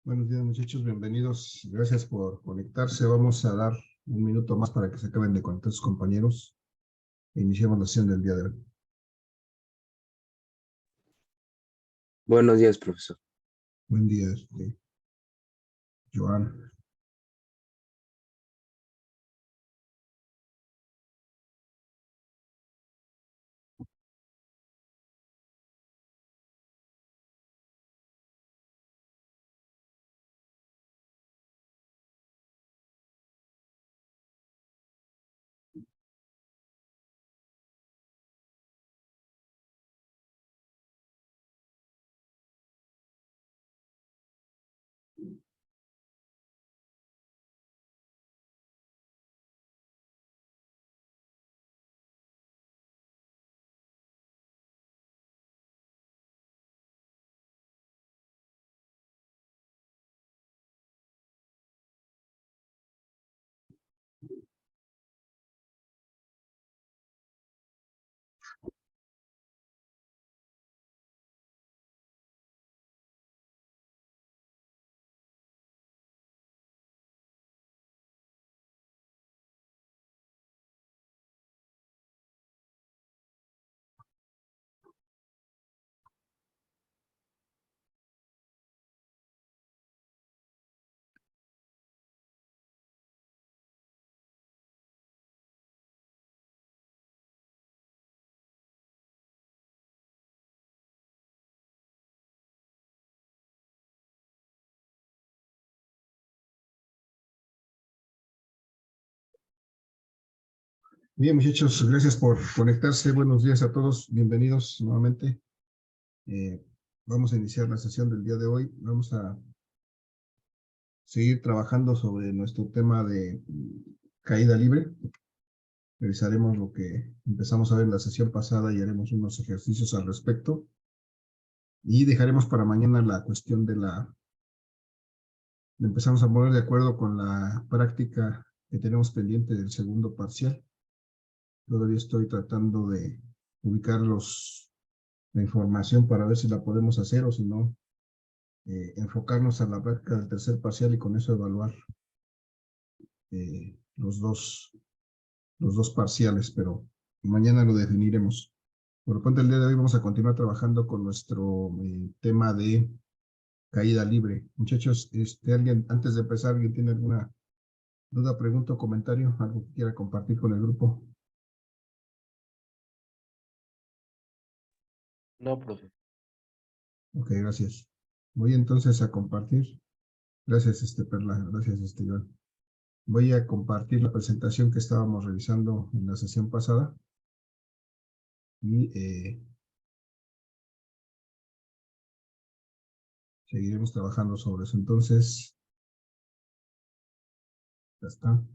Buenos días, muchachos, bienvenidos. Gracias por conectarse. Vamos a dar un minuto más para que se acaben de conectar sus compañeros e iniciemos la sesión del día de hoy. Buenos días, profesor. Buen día, Joan. Bien, muchachos, gracias por conectarse. Buenos días a todos. Bienvenidos nuevamente. Vamos a iniciar la sesión del día de hoy. Vamos a seguir trabajando sobre nuestro tema de caída libre. Revisaremos lo que empezamos a ver en la sesión pasada y haremos unos ejercicios al respecto. Y dejaremos para mañana la cuestión de empezamos a poner de acuerdo con la práctica que tenemos pendiente del segundo parcial. Todavía estoy tratando de ubicar la información para ver si la podemos hacer o si no, enfocarnos a la práctica del tercer parcial y con eso evaluar los dos parciales, pero mañana lo definiremos. Por lo pronto, el día de hoy vamos a continuar trabajando con nuestro tema de caída libre. Muchachos, alguien, antes de empezar, ¿alguien tiene alguna duda, pregunta o comentario? ¿Algo que quiera compartir con el grupo? No, profe. Ok, gracias. Voy entonces a compartir. Gracias, Perla. Gracias, Iván. Voy a compartir la presentación que estábamos revisando en la sesión pasada. Y seguiremos trabajando sobre eso. Entonces, ya está.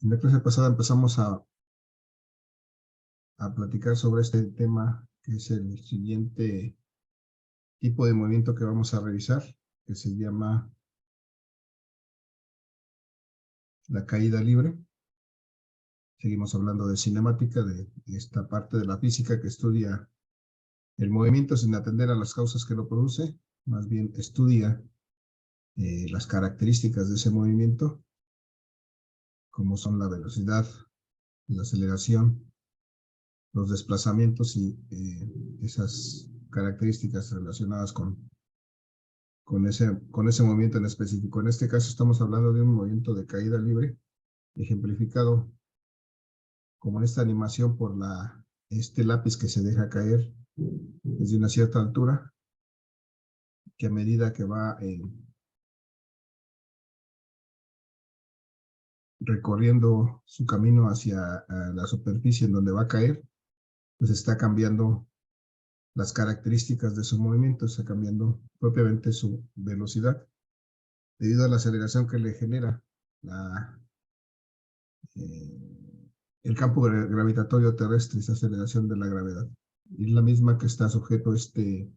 En la clase pasada empezamos a platicar sobre este tema, que es el siguiente tipo de movimiento que vamos a revisar, que se llama la caída libre. Seguimos hablando de cinemática, de esta parte de la física que estudia el movimiento sin atender a las causas que lo produce, más bien estudia las características de ese movimiento, como son la velocidad, la aceleración, los desplazamientos y esas características relacionadas con ese movimiento en específico. En este caso estamos hablando de un movimiento de caída libre, ejemplificado como en esta animación por este lápiz que se deja caer desde una cierta altura, que a medida que va recorriendo su camino hacia la superficie en donde va a caer, pues está cambiando las características de su movimiento, está cambiando propiamente su velocidad, debido a la aceleración que le genera el campo gravitatorio terrestre, esa aceleración de la gravedad. Y es la misma que está sujeto este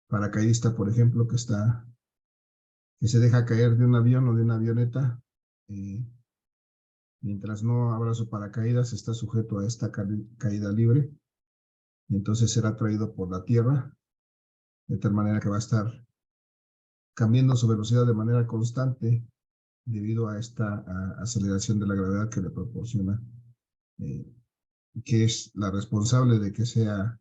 paracaidista, por ejemplo, que se deja caer de un avión o de una avioneta, mientras no abra su paracaídas, está sujeto a esta caída libre, y entonces será atraído por la Tierra, de tal manera que va a estar cambiando su velocidad de manera constante debido a esta aceleración de la gravedad que le proporciona, que es la responsable de que sea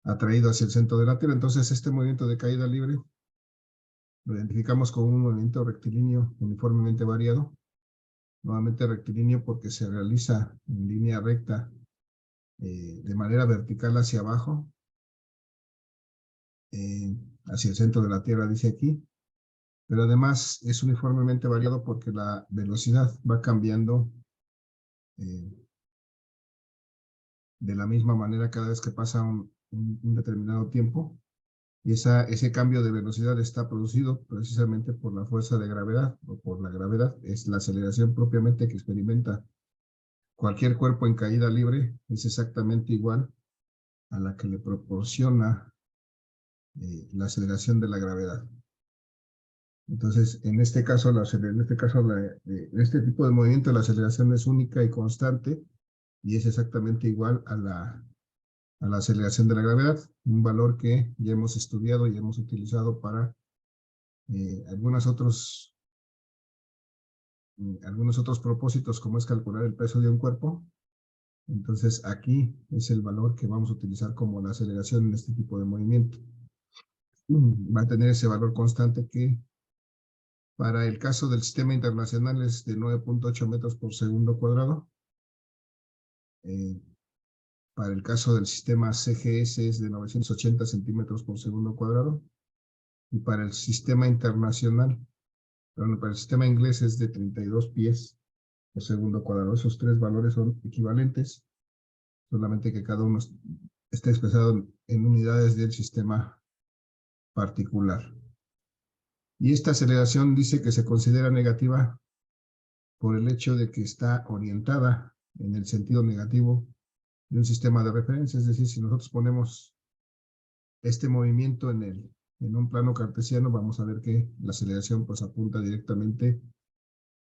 atraído hacia el centro de la Tierra. Entonces, este movimiento de caída libre lo identificamos como un movimiento rectilíneo uniformemente variado. Nuevamente rectilíneo porque se realiza en línea recta de manera vertical hacia abajo, hacia el centro de la Tierra, dice aquí. Pero además es uniformemente variado porque la velocidad va cambiando de la misma manera cada vez que pasa un determinado tiempo. Y ese cambio de velocidad está producido precisamente por la fuerza de gravedad o por la gravedad. Es la aceleración propiamente que experimenta cualquier cuerpo en caída libre, es exactamente igual a la que le proporciona la aceleración de la gravedad. Entonces, en este caso, este tipo de movimiento, la aceleración es única y constante y es exactamente igual a la aceleración de la gravedad, un valor que ya hemos estudiado y hemos utilizado para algunos otros propósitos, como es calcular el peso de un cuerpo. Entonces, aquí es el valor que vamos a utilizar como la aceleración en este tipo de movimiento. Va a tener ese valor constante que para el caso del sistema internacional es de 9.8 metros por segundo cuadrado. Para el caso del sistema CGS es de 980 centímetros por segundo cuadrado. Y para el sistema internacional, para el sistema inglés es de 32 pies por segundo cuadrado. Esos tres valores son equivalentes, solamente que cada uno está expresado en unidades del sistema particular. Y esta aceleración dice que se considera negativa por el hecho de que está orientada en el sentido negativo de un sistema de referencia. Es decir, si nosotros ponemos este movimiento en un plano cartesiano, vamos a ver que la aceleración pues apunta directamente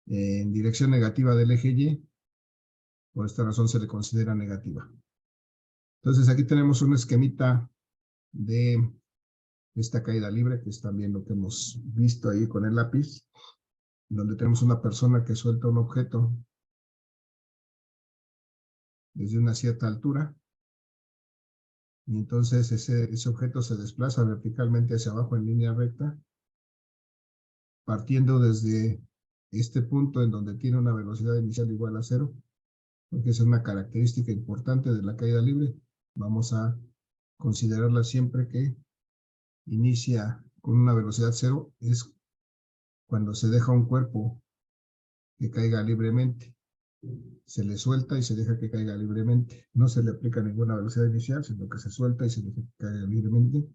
en dirección negativa del eje Y. Por esta razón se le considera negativa. Entonces aquí tenemos un esquemita de esta caída libre, que es también lo que hemos visto ahí con el lápiz, donde tenemos una persona que suelta un objeto desde una cierta altura, y entonces ese objeto se desplaza verticalmente hacia abajo en línea recta, partiendo desde este punto en donde tiene una velocidad inicial igual a 0, porque es una característica importante de la caída libre. Vamos a considerarla siempre que inicia con una velocidad 0, es cuando se deja un cuerpo que caiga libremente. Se le suelta y se deja que caiga libremente. No se le aplica ninguna velocidad inicial, sino que se suelta y se deja que caiga libremente.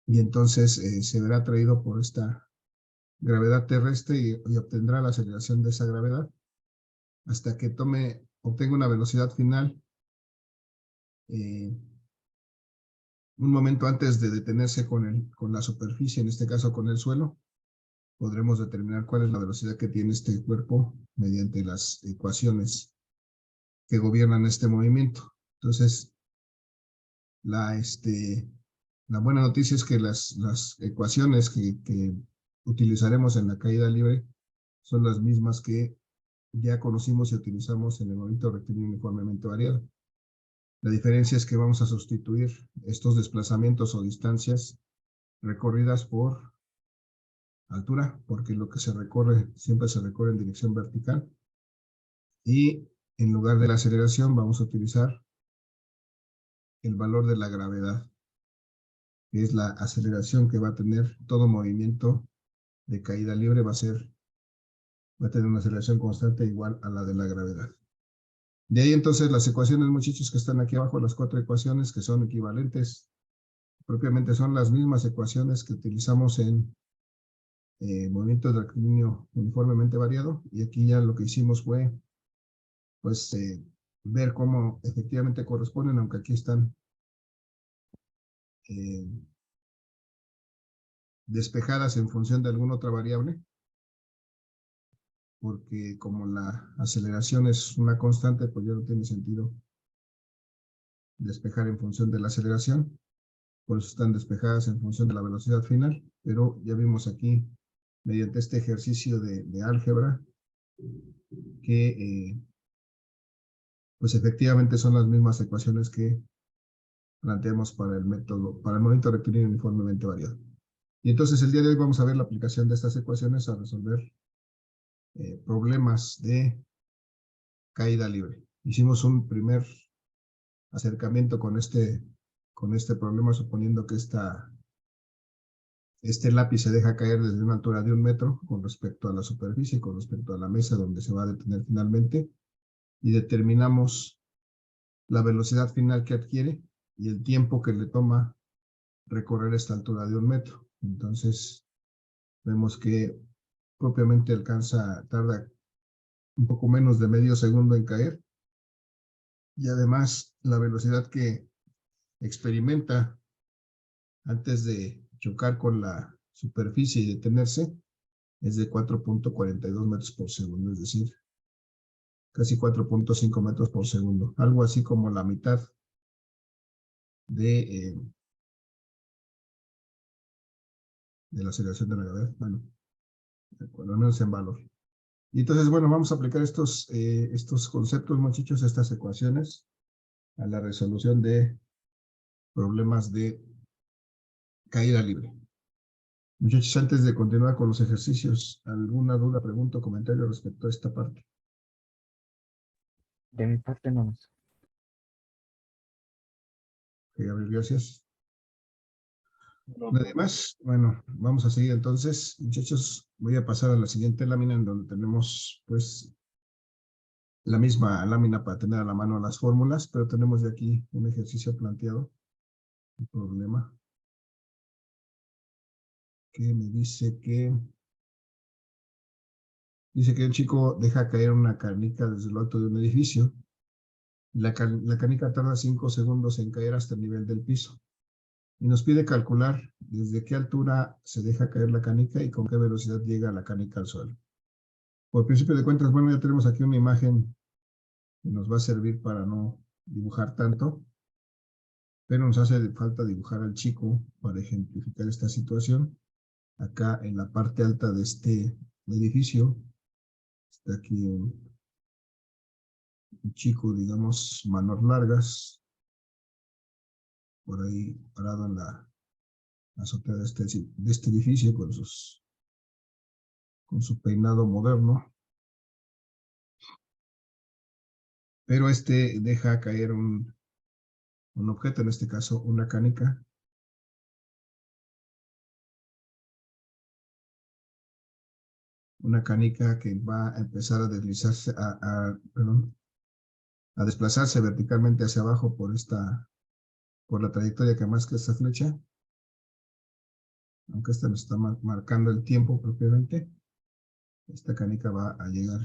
Y entonces se verá atraído por esta gravedad terrestre y obtendrá la aceleración de esa gravedad hasta que obtenga una velocidad final un momento antes de detenerse con la superficie, en este caso con el suelo. Podremos determinar cuál es la velocidad que tiene este cuerpo mediante las ecuaciones que gobiernan este movimiento. Entonces, la buena noticia es que las ecuaciones que utilizaremos en la caída libre son las mismas que ya conocimos y utilizamos en el movimiento rectilíneo uniformemente variado. La diferencia es que vamos a sustituir estos desplazamientos o distancias recorridas por altura, porque lo que se recorre siempre se recorre en dirección vertical. Y en lugar de la aceleración vamos a utilizar el valor de la gravedad, que es la aceleración que va a tener todo movimiento de caída libre, va a tener una aceleración constante igual a la de la gravedad. De ahí entonces las ecuaciones, muchachos, que están aquí abajo, las 4 ecuaciones que son equivalentes, propiamente son las mismas ecuaciones que utilizamos en movimientos de rectilíneo uniformemente variado, y aquí ya lo que hicimos fue pues ver cómo efectivamente corresponden, aunque aquí están despejadas en función de alguna otra variable, porque como la aceleración es una constante, pues ya no tiene sentido despejar en función de la aceleración, por eso están despejadas en función de la velocidad final, pero ya vimos aquí, mediante este ejercicio de álgebra, que pues efectivamente son las mismas ecuaciones que planteamos para el método, para el movimiento rectilíneo uniformemente variado. Y entonces el día de hoy vamos a ver la aplicación de estas ecuaciones a resolver problemas de caída libre. Hicimos un primer acercamiento con este problema, suponiendo que este lápiz se deja caer desde una altura de 1 metro con respecto a la superficie, con respecto a la mesa donde se va a detener finalmente, y determinamos la velocidad final que adquiere y el tiempo que le toma recorrer esta altura de 1 metro. Entonces, vemos que propiamente tarda un poco menos de medio segundo en caer, y además la velocidad que experimenta antes de chocar con la superficie y detenerse es de 4.42 metros por segundo, es decir, casi 4.5 metros por segundo, algo así como la mitad de la aceleración de la gravedad, bueno, por lo menos en valor. Y entonces, bueno, vamos a aplicar estos conceptos, muchachos, estas ecuaciones a la resolución de problemas de caída libre. Muchachos, antes de continuar con los ejercicios, ¿alguna duda, pregunta o comentario respecto a esta parte? De mi parte no más. Gabriel, gracias. No, Nadie más. Bueno, vamos a seguir entonces. Muchachos, voy a pasar a la siguiente lámina en donde tenemos, pues, la misma lámina para tener a la mano las fórmulas, pero tenemos de aquí un ejercicio planteado, un problema, que me dice que un chico deja caer una canica desde lo alto de un edificio. La canica tarda 5 segundos en caer hasta el nivel del piso. Y nos pide calcular desde qué altura se deja caer la canica y con qué velocidad llega la canica al suelo. Por principio de cuentas, bueno, ya tenemos aquí una imagen que nos va a servir para no dibujar tanto, pero nos hace falta dibujar al chico para ejemplificar esta situación. Acá en la parte alta de este edificio está aquí un chico, digamos, manos largas, por ahí parado en la azotea de este edificio con su peinado moderno. Pero deja caer un objeto, en este caso una canica. Una canica que va a empezar a deslizarse, a desplazarse verticalmente hacia abajo por la trayectoria que marca esta flecha. Aunque esta nos está marcando el tiempo propiamente, esta canica va a llegar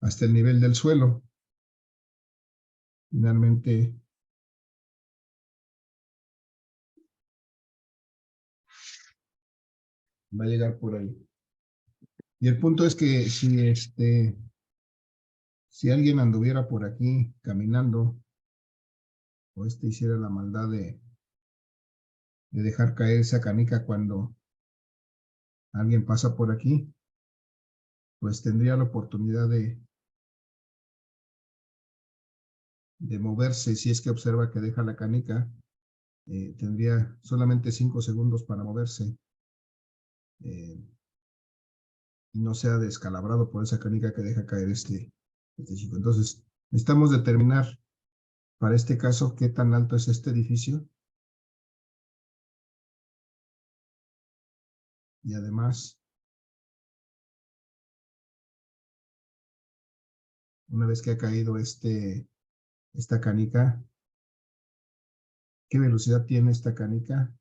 hasta el nivel del suelo. Finalmente, va a llegar por ahí. Y el punto es que si alguien anduviera por aquí caminando, o hiciera la maldad de dejar caer esa canica cuando alguien pasa por aquí, pues tendría la oportunidad de moverse. Si es que observa que deja la canica, tendría solamente 5 segundos para moverse, y no sea descalabrado por esa canica que deja caer este chico. Entonces, necesitamos determinar para este caso qué tan alto es este edificio, y además, una vez que ha caído esta canica, ¿qué velocidad tiene esta canica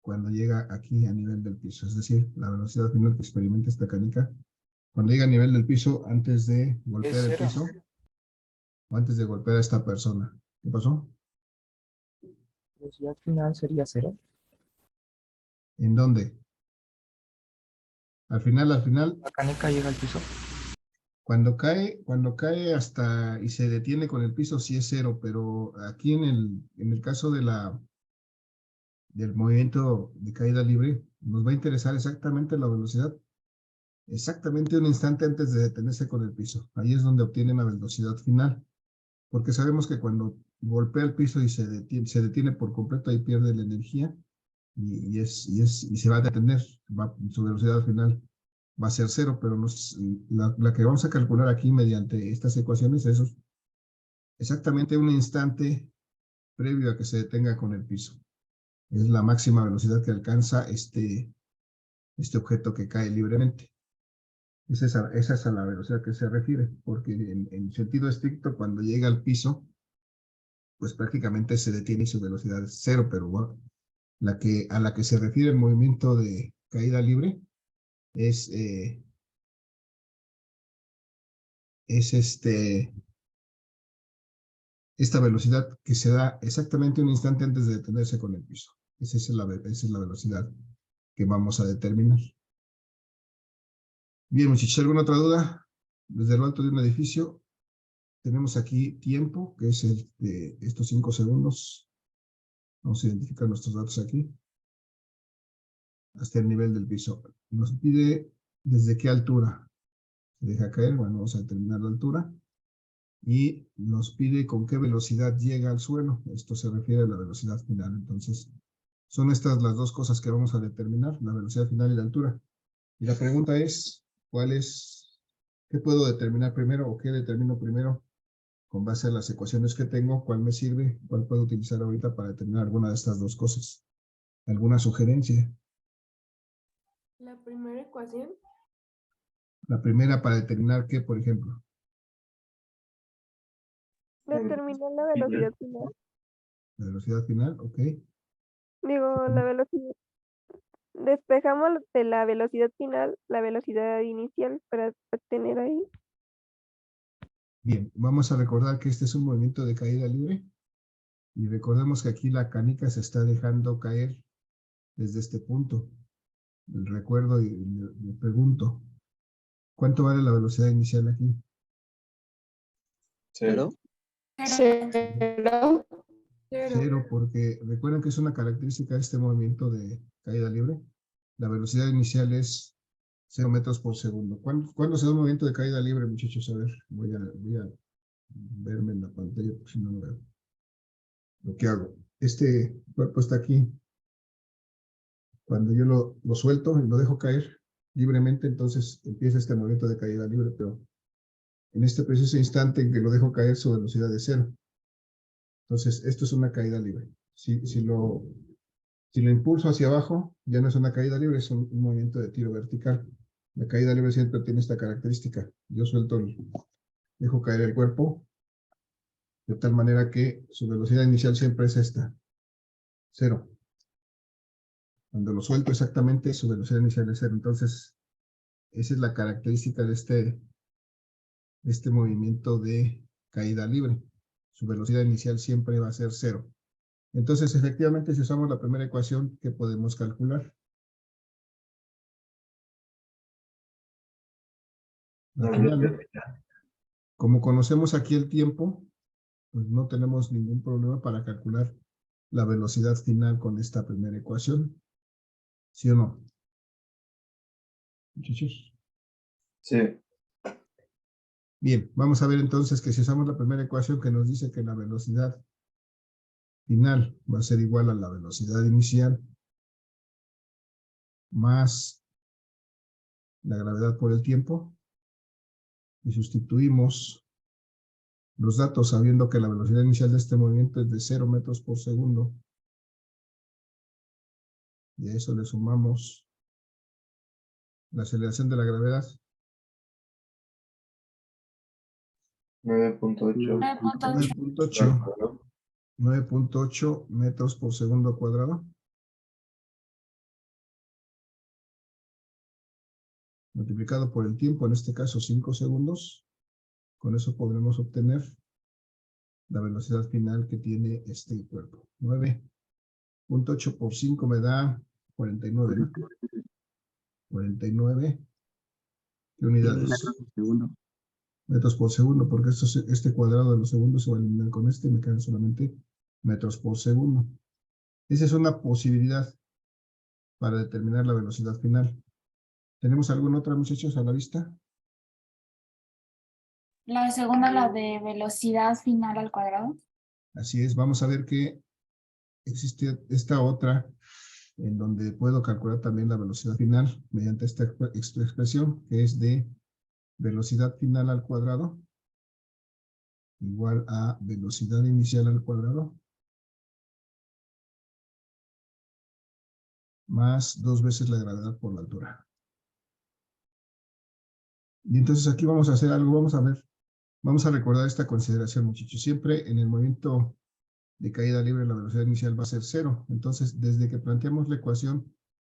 cuando llega aquí a nivel del piso? Es decir, la velocidad final que experimenta esta canica cuando llega a nivel del piso antes de golpear el piso, o antes de golpear a esta persona. ¿Qué pasó? La velocidad final sería 0. ¿En dónde? Al final. La canica llega al piso. Cuando cae hasta y se detiene con el piso, sí es cero, pero aquí en el caso del movimiento de caída libre, nos va a interesar exactamente la velocidad, exactamente un instante antes de detenerse con el piso. Ahí es donde obtiene la velocidad final, porque sabemos que cuando golpea el piso y se detiene por completo, ahí pierde la energía y se va a detener, su velocidad final va a ser cero, pero la que vamos a calcular aquí mediante estas ecuaciones es exactamente un instante previo a que se detenga con el piso. Es la máxima velocidad que alcanza este objeto que cae libremente. Esa es a la velocidad que se refiere, porque en sentido estricto, cuando llega al piso, pues prácticamente se detiene y su velocidad es cero, pero bueno, a la que se refiere el movimiento de caída libre es esta velocidad que se da exactamente un instante antes de detenerse con el piso. Esa es la velocidad que vamos a determinar. Bien, muchachos, ¿alguna otra duda? Desde lo alto de un edificio tenemos aquí tiempo, que es estos 5 segundos. Vamos a identificar nuestros datos aquí. Hasta el nivel del piso. Nos pide desde qué altura se deja caer. Bueno, vamos a determinar la altura. Y nos pide con qué velocidad llega al suelo. Esto se refiere a la velocidad final. Entonces, son estas las dos cosas que vamos a determinar, la velocidad final y la altura. Y la pregunta es, ¿qué puedo determinar primero o qué determino primero con base a las ecuaciones que tengo? ¿Cuál me sirve? ¿Cuál puedo utilizar ahorita para determinar alguna de estas dos cosas? ¿Alguna sugerencia? La primera ecuación. La primera para determinar qué, por ejemplo. Determinar Determinar la velocidad final. La velocidad final, ok. Digo, la velocidad. Despejamos de la velocidad final la velocidad inicial para obtener ahí. Bien, vamos a recordar que este es un movimiento de caída libre. Y recordemos que aquí la canica se está dejando caer desde este punto. Recuerdo y le pregunto, ¿cuánto vale la velocidad inicial aquí? Cero. Cero. Cero, porque recuerden que es una característica de este movimiento de caída libre. La velocidad inicial es 0 metros por segundo. ¿Cuándo se da un movimiento de caída libre, muchachos? A ver, voy a verme en la pantalla porque si no, no veo lo que hago. Este cuerpo está aquí. Cuando yo lo suelto y lo dejo caer libremente, entonces empieza este movimiento de caída libre, pero en este preciso instante en que lo dejo caer, su velocidad es cero. Entonces, esto es una caída libre. Si lo impulso hacia abajo, ya no es una caída libre, es un movimiento de tiro vertical. La caída libre siempre tiene esta característica. Yo dejo caer el cuerpo, de tal manera que su velocidad inicial siempre es esta, cero. Cuando lo suelto exactamente, su velocidad inicial es cero. Entonces, esa es la característica de este movimiento de caída libre. Su velocidad inicial siempre va a ser cero. Entonces, efectivamente, si usamos la primera ecuación, ¿qué podemos calcular? La final. Como conocemos aquí el tiempo, pues no tenemos ningún problema para calcular la velocidad final con esta primera ecuación. ¿Sí o no? Muchachos. Sí. Bien, vamos a ver entonces que si usamos la primera ecuación que nos dice que la velocidad final va a ser igual a la velocidad inicial más la gravedad por el tiempo, y sustituimos los datos sabiendo que la velocidad inicial de este movimiento es de 0 metros por segundo, y a eso le sumamos la aceleración de la gravedad, 9.8. 9.8 metros por segundo cuadrado, multiplicado por el tiempo, en este caso 5 segundos. Con eso podremos obtener la velocidad final que tiene este cuerpo. 9.8 por 5 me da 49, ¿no? 49. ¿Qué unidades? Segundo. metros por segundo, porque este cuadrado de los segundos se va a eliminar con este y me quedan solamente metros por segundo. Esa es una posibilidad para determinar la velocidad final. ¿Tenemos alguna otra, muchachos, a la vista? La segunda, la de velocidad final al cuadrado. Así es, vamos a ver que existe esta otra en donde puedo calcular también la velocidad final mediante esta expresión que es de velocidad final al cuadrado igual a velocidad inicial al cuadrado más 2 veces la gravedad por la altura. Y entonces aquí vamos a hacer algo, vamos a recordar esta consideración, muchachos. Siempre en el movimiento de caída libre la velocidad inicial va a ser 0. Entonces, desde que planteamos la ecuación,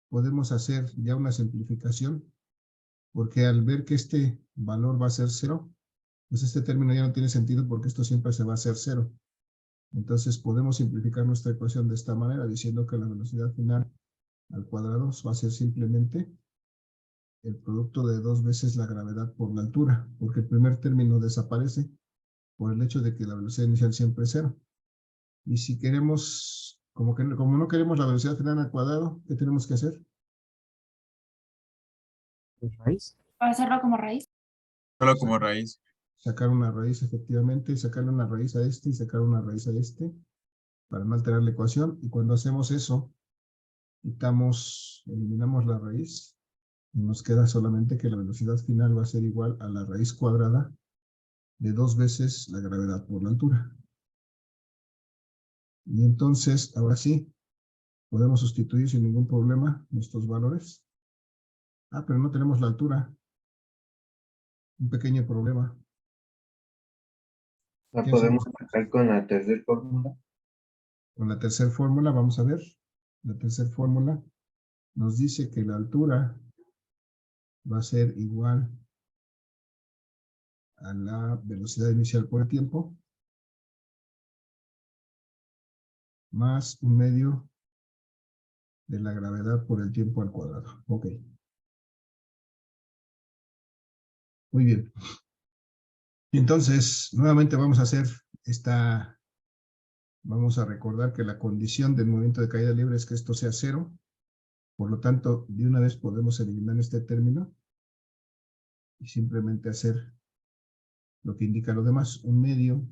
podemos hacer ya una simplificación, porque al ver que este valor va a ser 0, pues este término ya no tiene sentido porque esto siempre se va a hacer 0. Entonces podemos simplificar nuestra ecuación de esta manera, diciendo que la velocidad final al cuadrado va a ser simplemente el producto de 2 veces la gravedad por la altura, porque el primer término desaparece por el hecho de que la velocidad inicial siempre es 0. Y si queremos, como no queremos la velocidad final al cuadrado, ¿qué tenemos que hacer? ¿Raíz? Para hacerlo como raíz. Solo como raíz. Sacar una raíz, efectivamente, sacarle una raíz a este y sacar una raíz a este, para no alterar la ecuación. Y cuando hacemos eso, eliminamos la raíz, y nos queda solamente que la velocidad final va a ser igual a la raíz cuadrada de 2 veces la gravedad por la altura. Y entonces, ahora sí, podemos sustituir sin ningún problema nuestros valores. Ah, pero no tenemos la altura. Un pequeño problema. ¿La ¿Qué podemos hacemos? sacar con la tercera fórmula? Con la tercera fórmula, vamos a ver. La tercera fórmula nos dice que la altura va a ser igual a la velocidad inicial por el tiempo más 1/2 de la gravedad por el tiempo al cuadrado. Ok. Muy bien. Entonces, nuevamente vamos a hacer vamos a recordar que la condición del movimiento de caída libre es que esto sea 0. Por lo tanto, de una vez podemos eliminar este término y simplemente hacer lo que indica lo demás, 1/2.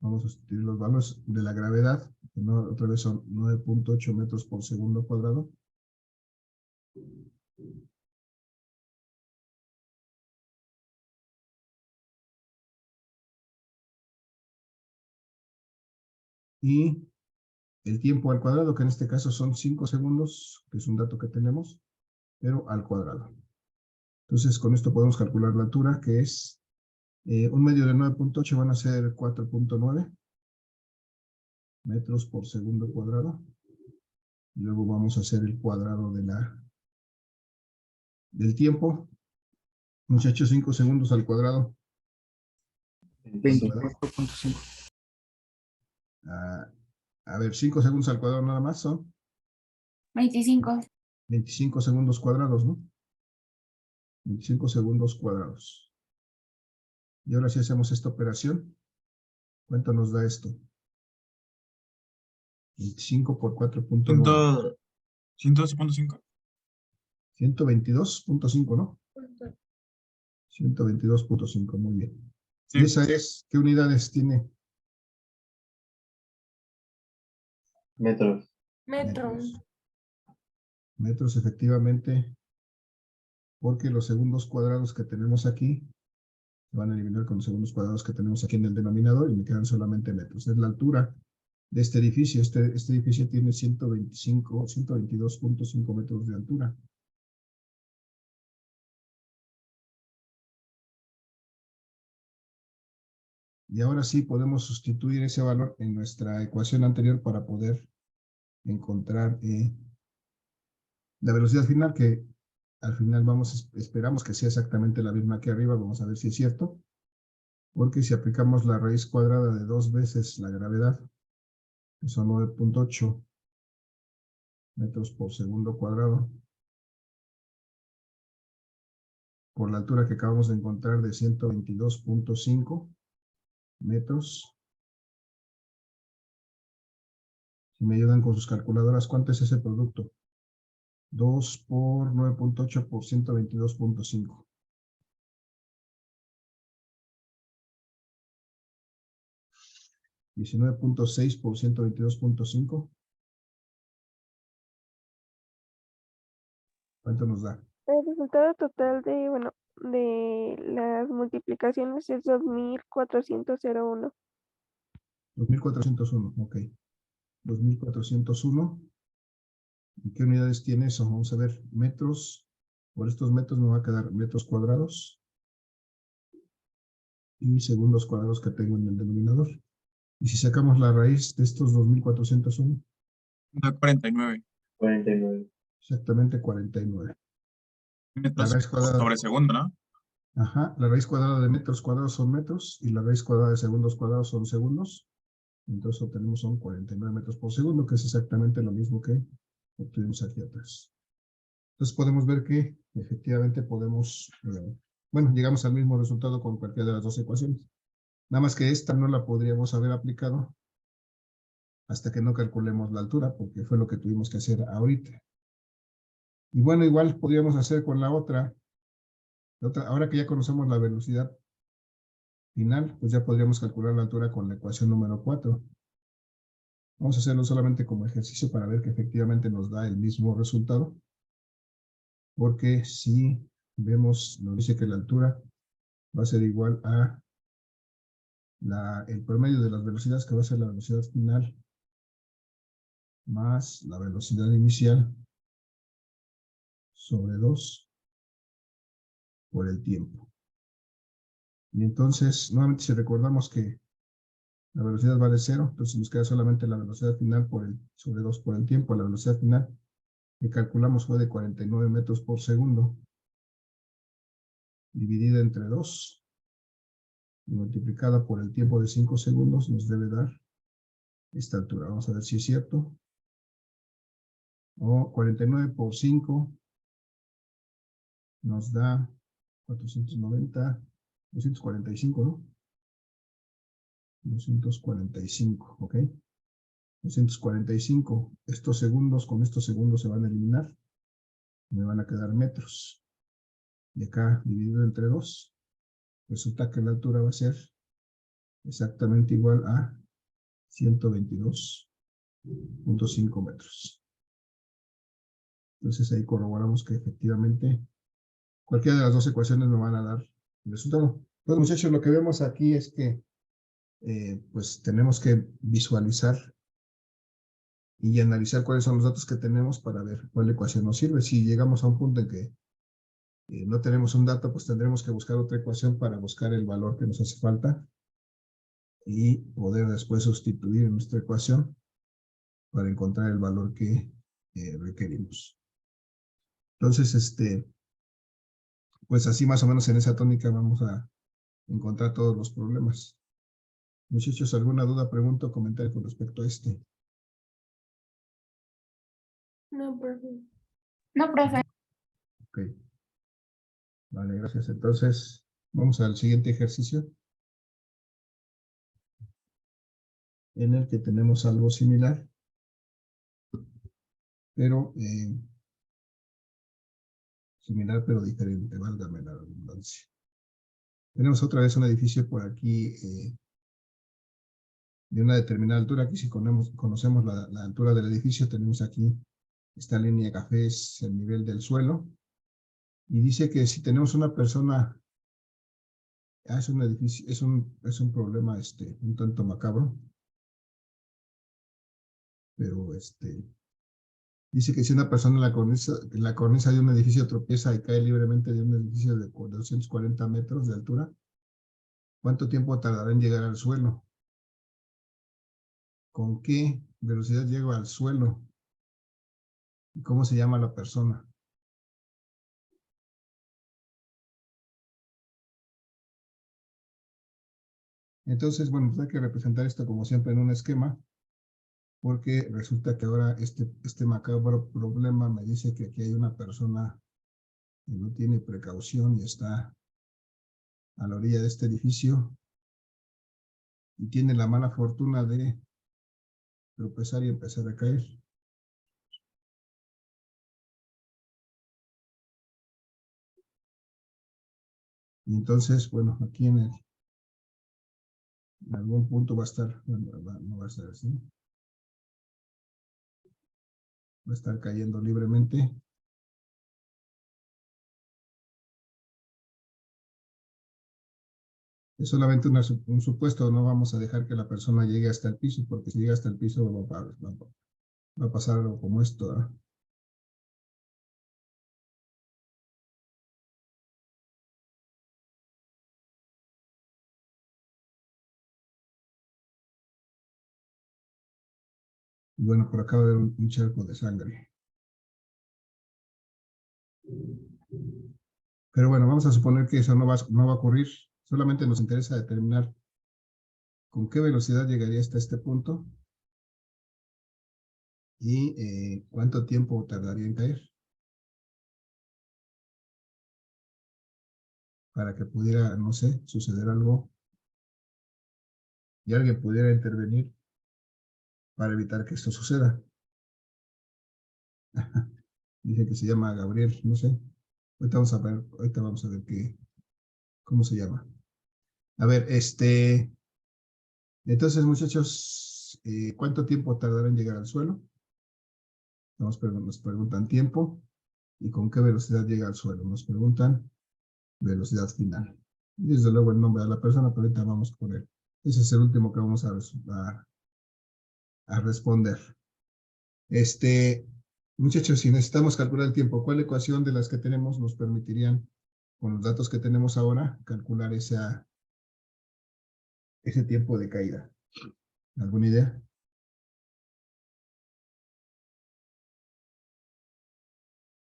Vamos a sustituir los valores de la gravedad, que otra vez son 9.8 metros por segundo cuadrado. Y el tiempo al cuadrado, que en este caso son 5 segundos, que es un dato que tenemos, pero al cuadrado. Entonces, con esto podemos calcular la altura, que es 1/2 de 9.8 van a ser 4.9 metros por segundo cuadrado. Y luego vamos a hacer el cuadrado del tiempo. Muchachos, 5 segundos al cuadrado. ¿Cuánto me da? 24.5. A ver, 5 segundos al cuadrado nada más son 25. 25 segundos cuadrados, ¿no? 25 segundos cuadrados. Y ahora sí hacemos esta operación. ¿Cuánto nos da esto? 25 por 4.9. 112.5. 122.5, ¿no? 122.5, muy bien. Sí. ¿Y esa es, qué unidades tiene? Metros. Metros. Metros, efectivamente, porque los segundos cuadrados que tenemos aquí se van a eliminar con los segundos cuadrados que tenemos aquí en el denominador y me quedan solamente metros. Es la altura de este edificio. Este edificio tiene 122.5 metros de altura. Y ahora sí podemos sustituir ese valor en nuestra ecuación anterior para poder encontrar la velocidad final, que al final esperamos que sea exactamente la misma que arriba. Vamos a ver si es cierto, porque si aplicamos la raíz cuadrada de 2 veces la gravedad, que son 9.8 metros por segundo cuadrado, por la altura que acabamos de encontrar de 122.5 metros. Si me ayudan con sus calculadoras, ¿cuánto es ese producto? 2 por 9.8 por 122.5. $19.6 por 122.5. ¿Cuánto nos da? El resultado total de, bueno, de las multiplicaciones es 2401. 2401, ok. 2401. ¿Y qué unidades tiene eso? Vamos a ver, metros. Por estos metros me va a quedar metros cuadrados. Y segundos cuadrados que tengo en el denominador. Y si sacamos la raíz de estos 2401, Da 49 49. exactamente 49. La metros raíz cuadrada, sobre segundo, ¿no? ajá, la raíz cuadrada de metros cuadrados son metros y la raíz cuadrada de segundos cuadrados son segundos. Entonces obtenemos son 49 metros por segundo, que es exactamente lo mismo que obtuvimos aquí atrás. Entonces podemos ver que efectivamente podemos, bueno, llegamos al mismo resultado con cualquiera de las dos ecuaciones. Nada más que esta no la podríamos haber aplicado hasta que no calculemos la altura, porque fue lo que tuvimos que hacer ahorita. Y bueno, igual podríamos hacer con la otra. Ahora que ya conocemos la velocidad final, pues ya podríamos calcular la altura con la ecuación número 4. Vamos a hacerlo solamente como ejercicio para ver que efectivamente nos da el mismo resultado. Porque si vemos, nos dice que la altura va a ser igual a el promedio de las velocidades, que va a ser la velocidad final más la velocidad inicial sobre 2 por el tiempo. Y entonces, nuevamente si recordamos que la velocidad vale 0, entonces nos queda solamente la velocidad final sobre 2 por el tiempo. La velocidad final que calculamos fue de 49 metros por segundo, dividida entre 2, y multiplicada por el tiempo de 5 segundos, nos debe dar esta altura. Vamos a ver si es cierto. 49 por 5 nos da 490, 245, ¿no? 245, ¿ok? 245. Estos segundos con estos segundos se van a eliminar. Me van a quedar metros. Y acá, dividido entre 2, resulta que la altura va a ser exactamente igual a 122.5 metros. Entonces ahí corroboramos que efectivamente cualquiera de las dos ecuaciones nos van a dar el resultado. Pues muchachos, lo que vemos aquí es que pues tenemos que visualizar y analizar cuáles son los datos que tenemos para ver cuál ecuación nos sirve. Si llegamos a un punto en que no tenemos un dato, pues tendremos que buscar otra ecuación para buscar el valor que nos hace falta y poder después sustituir en nuestra ecuación para encontrar el valor que requerimos. Entonces, pues así más o menos en esa tónica vamos a encontrar todos los problemas. Muchachos, ¿alguna duda, pregunta o comentario con respecto a este? No, profe. No, profe. Ok. Vale, gracias. Entonces, vamos al siguiente ejercicio, en el que tenemos algo similar, pero diferente, válgame la redundancia. Tenemos otra vez un edificio por aquí de una determinada altura. Aquí si conocemos la altura del edificio, tenemos aquí esta línea café, es el nivel del suelo. Y dice que si tenemos una persona, es un edificio, es un problema un tanto macabro, pero dice que si una persona en la cornisa de un edificio tropieza y cae libremente de un edificio de 240 metros de altura, ¿cuánto tiempo tardará en llegar al suelo? ¿Con qué velocidad llega al suelo? ¿Y cómo se llama la persona? Entonces, bueno, pues hay que representar esto como siempre en un esquema, porque resulta que ahora este macabro problema me dice que aquí hay una persona y no tiene precaución y está a la orilla de este edificio y tiene la mala fortuna de tropezar y empezar a caer. Y entonces, bueno, aquí en algún punto va a estar, bueno, no va a estar así. Va a estar cayendo libremente. Es solamente un supuesto, no vamos a dejar que la persona llegue hasta el piso, porque si llega hasta el piso va a pasar algo como esto, ¿eh? Y bueno, por acá va a haber un charco de sangre. Pero bueno, vamos a suponer que eso no va a ocurrir. Solamente nos interesa determinar con qué velocidad llegaría hasta este punto y cuánto tiempo tardaría en caer para que pudiera, no sé, suceder algo y alguien pudiera intervenir para evitar que esto suceda. Dice que se llama Gabriel, no sé. Ahorita vamos a ver cómo se llama. A ver, entonces muchachos, ¿cuánto tiempo tardará en llegar al suelo? Nos preguntan tiempo y con qué velocidad llega al suelo. Nos preguntan velocidad final. Y desde luego el nombre de la persona, pero ahorita vamos por él. Ese es el último que vamos a responder. Muchachos, si necesitamos calcular el tiempo, ¿cuál ecuación de las que tenemos nos permitirían, con los datos que tenemos ahora, calcular ese tiempo de caída? ¿Alguna idea?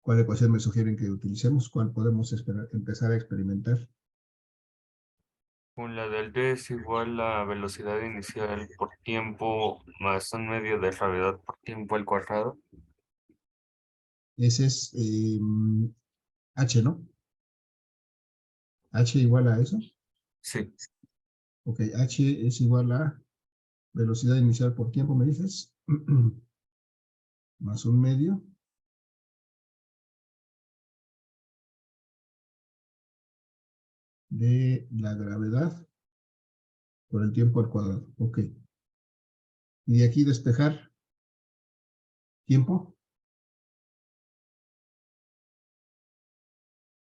¿Cuál ecuación me sugieren que utilicemos? ¿Cuál podemos empezar a experimentar? La del D es igual a velocidad inicial por tiempo más un medio de gravedad por tiempo al cuadrado. Ese es H, ¿no? H igual a eso. Sí, Ok, H es igual a velocidad inicial por tiempo, ¿me dices? Más un medio. De la gravedad por el tiempo al cuadrado. Ok. Y de aquí despejar tiempo.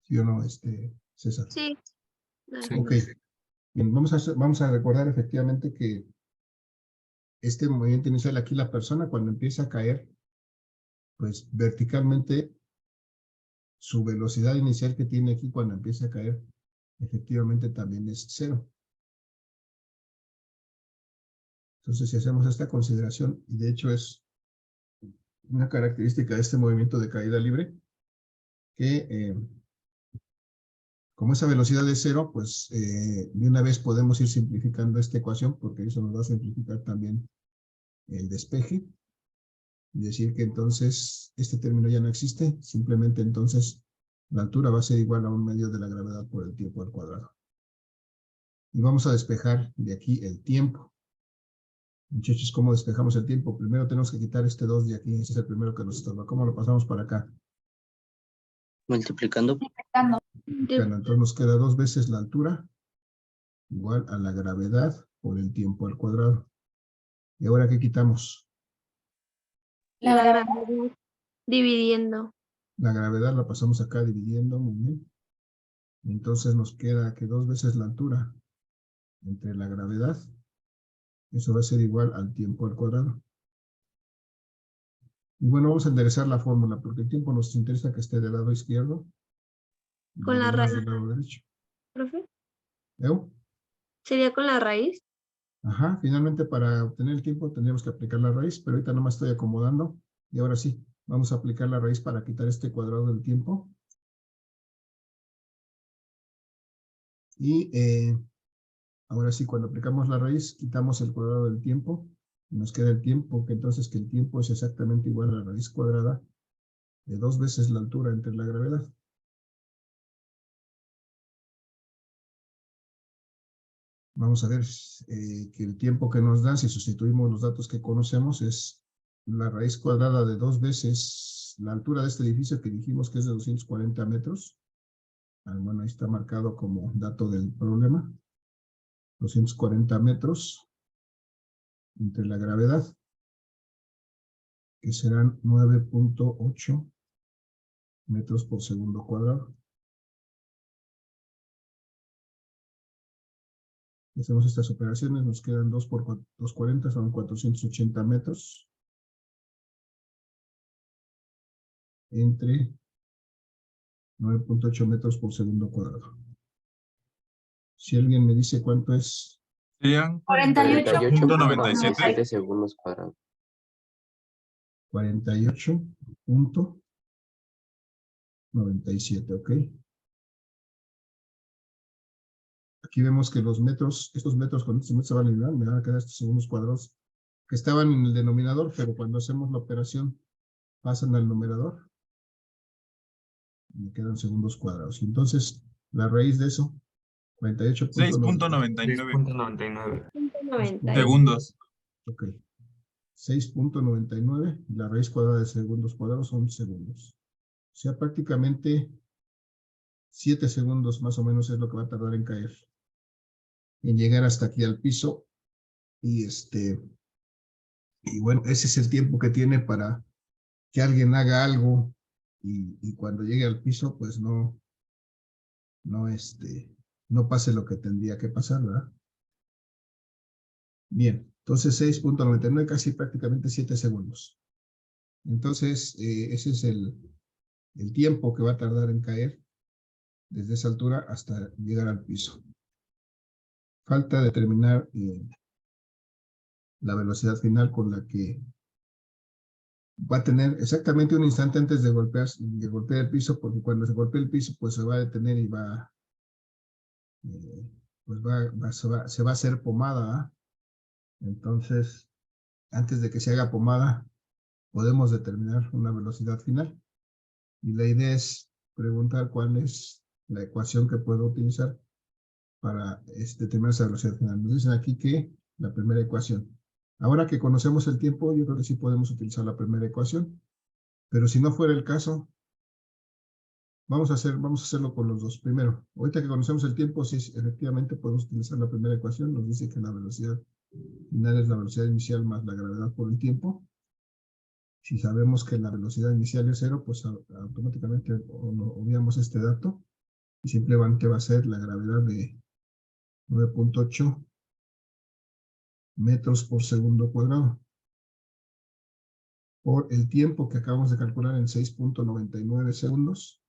¿Sí o no, César? Sí. sí. Ok. Bien, vamos a recordar efectivamente que este movimiento inicial aquí, la persona cuando empieza a caer, pues verticalmente, su velocidad inicial que tiene aquí cuando empieza a caer, efectivamente también es 0. Entonces, si hacemos esta consideración, y de hecho es una característica de este movimiento de caída libre, que como esa velocidad es 0, pues de una vez podemos ir simplificando esta ecuación, porque eso nos va a simplificar también el despeje, y decir que entonces este término ya no existe, simplemente entonces la altura va a ser igual a un medio de la gravedad por el tiempo al cuadrado. Y vamos a despejar de aquí el tiempo. Muchachos, ¿cómo despejamos el tiempo? Primero tenemos que quitar este 2 de aquí, ese es el primero que nos estorba. ¿Cómo lo pasamos para acá? Multiplicando. Multiplicando. Bueno, entonces nos queda 2 veces la altura, igual a la gravedad por el tiempo al cuadrado. ¿Y ahora qué quitamos? La La gravedad. gravedad. Dividiendo. La gravedad la pasamos acá dividiendo, muy bien. Entonces nos queda que 2 veces la altura entre la gravedad, eso va a ser igual al tiempo al cuadrado. Y bueno, vamos a enderezar la fórmula, porque el tiempo nos interesa que esté del lado izquierdo. Con la demás raíz. del lado derecho. ¿Profe? ¿Eu? ¿Sería con la raíz? Ajá, finalmente para obtener el tiempo tendríamos que aplicar la raíz, pero ahorita nomás estoy acomodando. Y ahora sí, vamos a aplicar la raíz para quitar este cuadrado del tiempo. Y ahora sí, cuando aplicamos la raíz, quitamos el cuadrado del tiempo. Y nos queda el tiempo, que entonces que el tiempo es exactamente igual a la raíz cuadrada de 2 veces la altura entre la gravedad. vamos a ver que el tiempo que nos dan, si sustituimos los datos que conocemos, es la raíz cuadrada de 2 veces la altura de este edificio que dijimos que es de 240 metros. Bueno, ahí está marcado como dato del problema. 240 metros entre la gravedad, que serán 9.8 metros por segundo cuadrado. Hacemos estas operaciones, nos quedan 2 por 240, son 480 metros. Entre 9.8 metros por segundo cuadrado. Si alguien me dice cuánto es. Serían 48.97. 48.97. segundos cuadrados. 48.97, ¿ok? Aquí vemos que los metros, estos metros con estos metros se van a eliminar, me van a quedar estos segundos cuadrados que estaban en el denominador, pero cuando hacemos la operación pasan al numerador. Me quedan segundos cuadrados. Entonces, la raíz de eso, 48.99. 6.99 90. segundos. Ok. 6.99, la raíz cuadrada de segundos cuadrados son segundos. O sea, prácticamente 7 segundos más o menos es lo que va a tardar en caer. En llegar hasta aquí al piso. Y bueno, ese es el tiempo que tiene para que alguien haga algo y cuando llegue al piso, pues no pase lo que tendría que pasar, ¿verdad? Bien, entonces 6.99, casi prácticamente 7 segundos. Entonces, ese es el tiempo que va a tardar en caer desde esa altura hasta llegar al piso. Falta determinar la velocidad final con la que va a tener exactamente un instante antes de golpear el piso, porque cuando se golpea el piso, pues se va a detener y se va a hacer pomada, ¿eh? Entonces, antes de que se haga pomada, podemos determinar una velocidad final. Y la idea es preguntar cuál es la ecuación que puedo utilizar para determinar esa velocidad final. Nos dicen aquí que la primera ecuación. Ahora que conocemos el tiempo, yo creo que sí podemos utilizar la primera ecuación. Pero si no fuera el caso, vamos a hacerlo con los dos. Primero, ahorita que conocemos el tiempo, sí, efectivamente podemos utilizar la primera ecuación. Nos dice que la velocidad final es la velocidad inicial más la gravedad por el tiempo. Si sabemos que la velocidad inicial es 0, pues automáticamente obviamos este dato. Y simplemente va a ser la gravedad de 9.8 metros por segundo cuadrado. Por el tiempo que acabamos de calcular en 6.99 segundos.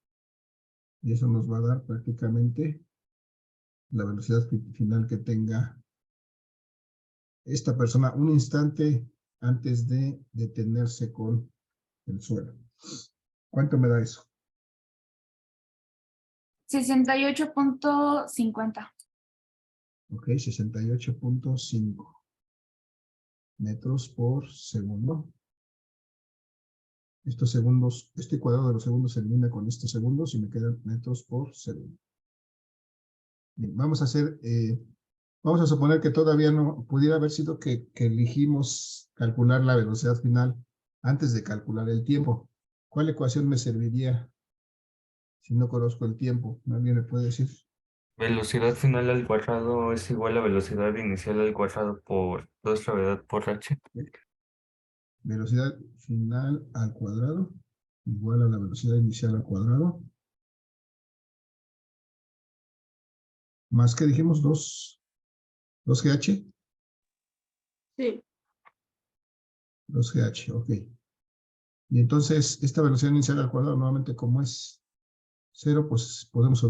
Y eso nos va a dar prácticamente la velocidad final que tenga esta persona un instante antes de detenerse con el suelo. ¿Cuánto me da eso? 68.50. Ok, 68.5 metros por segundo. Estos segundos, este cuadrado de los segundos se elimina con estos segundos y me quedan metros por segundo. Bien, vamos a suponer que todavía no pudiera haber sido que elegimos calcular la velocidad final antes de calcular el tiempo. ¿Cuál ecuación me serviría si no conozco el tiempo? ¿Alguien me puede decir? Velocidad final al cuadrado es igual a velocidad inicial al cuadrado por 2 gravedad por h. Velocidad final al cuadrado igual a la velocidad inicial al cuadrado. Más que dijimos 2GH. Sí. 2GH, ok. Y entonces esta velocidad inicial al cuadrado nuevamente como es 0, pues podemos